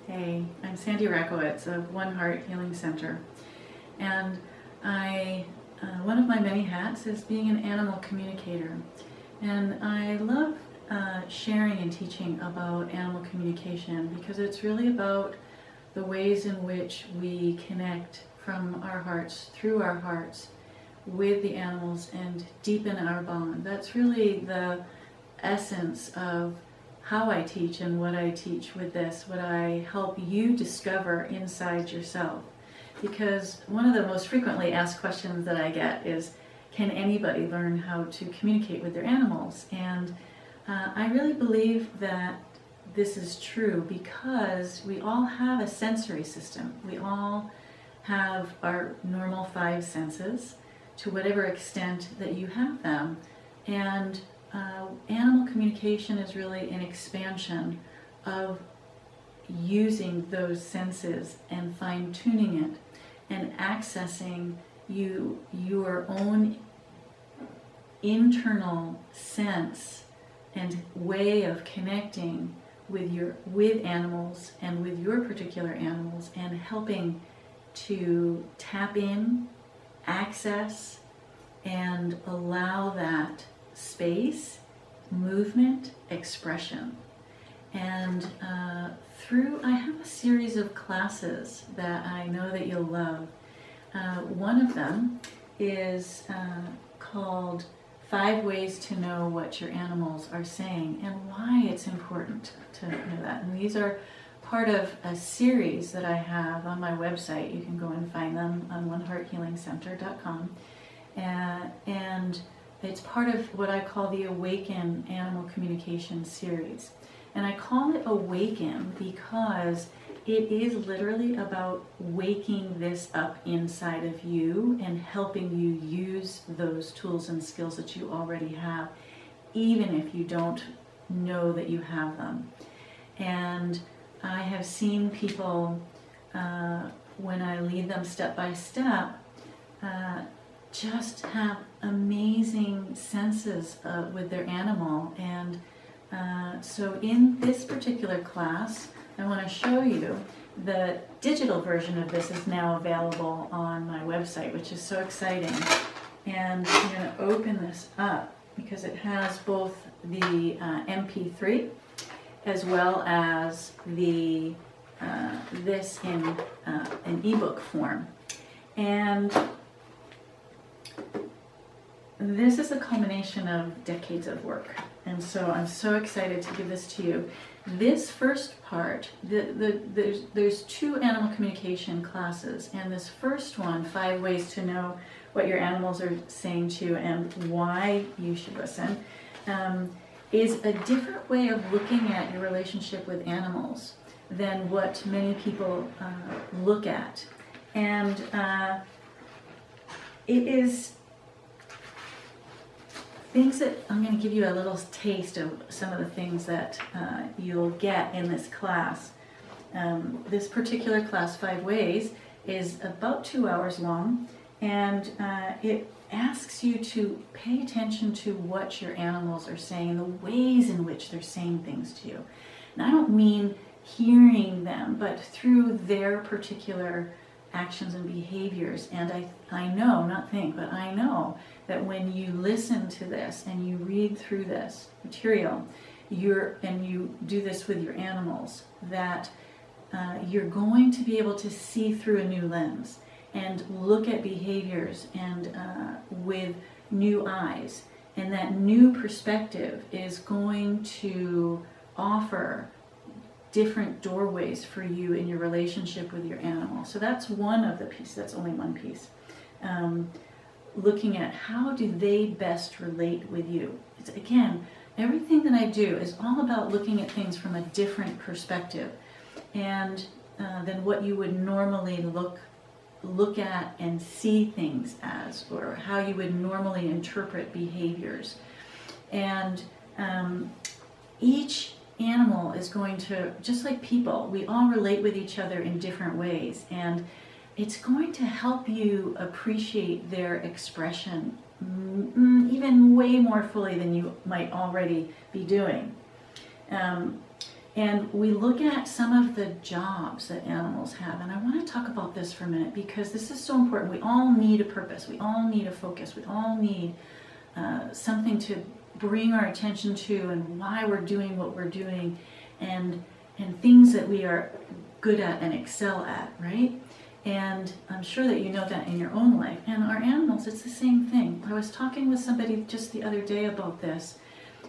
Hey, I'm Sandy Rakowitz of One Heart Healing Center, and one of my many hats is being an animal communicator, and I love sharing and teaching about animal communication because it's really about the ways in which we connect from our hearts, through our hearts, with the animals and deepen our bond. That's really the essence of how I teach and what I teach with this, what I help you discover inside yourself. Because one of the most frequently asked questions that I get is, can anybody learn how to communicate with their animals? And I really believe that this is true because we all have a sensory system. We all have our normal 5 senses to whatever extent that you have them. And animal communication is really an expansion of using those senses and fine-tuning it and accessing your own internal sense and way of connecting with animals and with your particular animals, and helping to tap in, access, and allow that space, movement, expression. And I have a series of classes that I know that you'll love. One of them is called 5 Ways to Know What Your Animals Are Saying and Why It's Important to know that. And these are part of a series that I have on my website. You can go and find them on onehearthealingcenter.com. And it's part of what I call the Awaken Animal Communication Series. And I call it Awaken because it is literally about waking this up inside of you and helping you use those tools and skills that you already have, even if you don't know that you have them. And I have seen people, when I lead them step by step, just have amazing senses with their animal. And so in this particular class, I want to show you the digital version of this is now available on my website, which is so exciting. And I'm going to open this up because it has both the MP3 as well as the this in an ebook form. And this is a culmination of decades of work, and so I'm so excited to give this to you. This first part, there's 2 animal communication classes, and this first one, 5 Ways to Know What Your Animals Are Saying to You and Why You Should Listen, is a different way of looking at your relationship with animals than what many people look at. And it is things that I'm going to give you a little taste of some of the things that you'll get in this class. This particular class, 5 Ways, is about 2 hours long, and it asks you to pay attention to what your animals are saying, the ways in which they're saying things to you. And I don't mean hearing them, but through their particular actions and behaviors. And I know, not think, but I know that when you listen to this and you read through this material, and you do this with your animals, that you're going to be able to see through a new lens and look at behaviors and with new eyes. And that new perspective is going to offer different doorways for you in your relationship with your animal. So that's one of the pieces. That's only one piece. Looking at how do they best relate with you. It's, again, everything that I do is all about looking at things from a different perspective and than what you would normally look at and see things as, or how you would normally interpret behaviors. And each animal is going to, just like people, we all relate with each other in different ways, and it's going to help you appreciate their expression even way more fully than you might already be doing. And we look at some of the jobs that animals have. And I want to talk about this for a minute because this is so important. We all need a purpose. We all need a focus. We all need something to bring our attention to and why we're doing what we're doing and things that we are good at and excel at, right? And I'm sure that you know that in your own life. And our animals, it's the same thing. I was talking with somebody just the other day about this,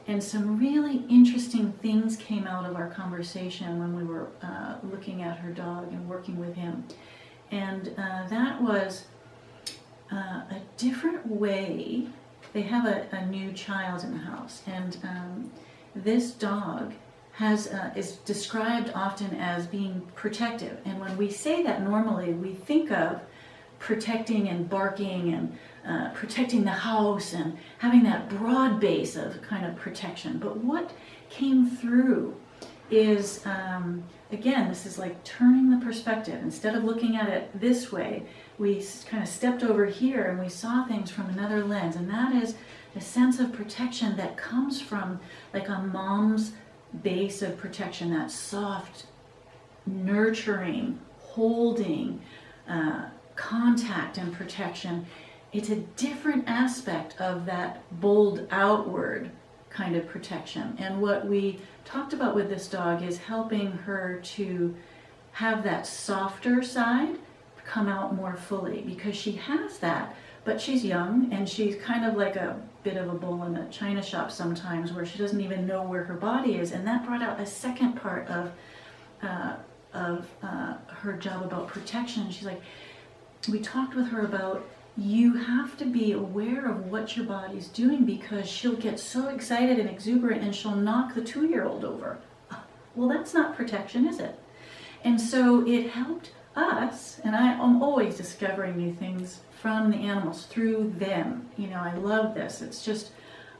and some really interesting things came out of our conversation when we were looking at her dog and working with him. And that was a different way. They have a new child in the house, and this dog is described often as being protective. And when we say that normally, we think of protecting and barking and protecting the house and having that broad base of kind of protection. But what came through is, again, this is like turning the perspective. Instead of looking at it this way, we kind of stepped over here and we saw things from another lens. And that is a sense of protection that comes from like a mom's base of protection, that soft, nurturing, holding, contact and protection. It's a different aspect of that bold outward kind of protection. And what we talked about with this dog is helping her to have that softer side come out more fully, because she has that, but she's young and she's kind of like a bit of a bull in a china shop sometimes, where she doesn't even know where her body is. And that brought out a second part of her job about protection. She's like, we talked with her about, you have to be aware of what your body's doing, because she'll get so excited and exuberant and she'll knock the 2-year-old over. Well, that's not protection, is it? And so it helped us, and I'm always discovering new things from the animals through them. You know, I love this. It's just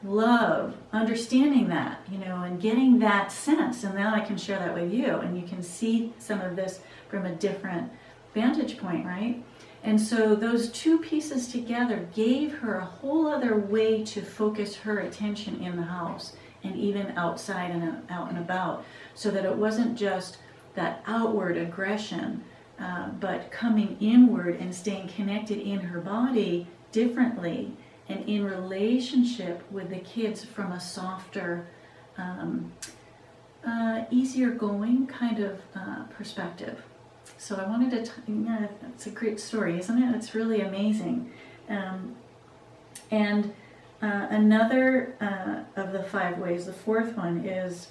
love understanding that, you know, and getting that sense. And now I can share that with you, and you can see some of this from a different vantage point, right? And so those two pieces together gave her a whole other way to focus her attention in the house and even outside and out and about, so that it wasn't just that outward aggression, but coming inward and staying connected in her body differently and in relationship with the kids from a softer, easier going kind of perspective. So I wanted to, it's a great story, isn't it? It's really amazing. And another of the 5 ways, the 4th one, is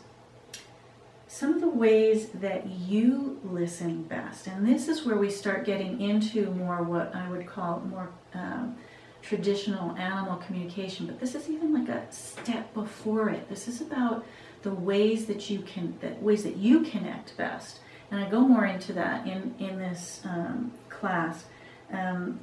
some of the ways that you listen best. And this is where we start getting into more what I would call more traditional animal communication. But this is even like a step before it. This is about the ways that you connect best. And I go more into that in this class. And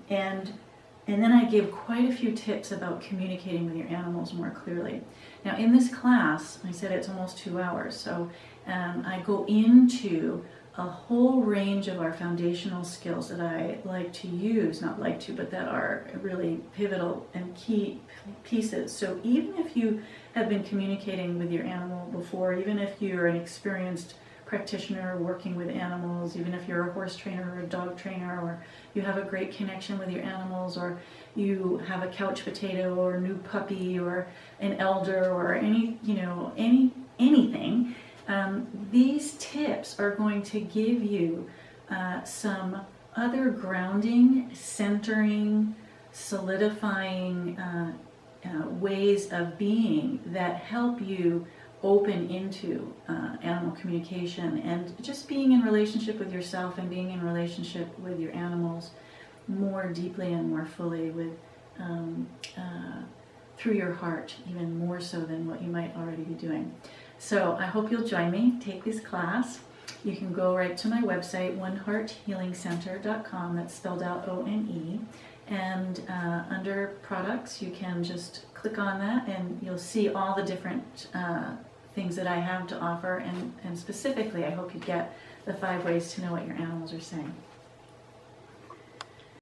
then I give quite a few tips about communicating with your animals more clearly. Now in this class, I said it's almost 2 hours, so I go into a whole range of our foundational skills that I like to use, not like to, but that are really pivotal and key pieces. So even if you have been communicating with your animal before, even if you're an experienced practitioner working with animals, even if you're a horse trainer or a dog trainer, or you have a great connection with your animals, or you have a couch potato or a new puppy or an elder or anything, these tips are going to give you some other grounding, centering, solidifying ways of being that help you open into animal communication and just being in relationship with yourself and being in relationship with your animals more deeply and more fully with through your heart, even more so than what you might already be doing. So I hope you'll join me, take this class. You can go right to my website, onehearthealingcenter.com. That's spelled out O-N-E. And under products, you can just click on that and you'll see all the different things that I have to offer. And specifically, I hope you get the 5 ways to know what your animals are saying.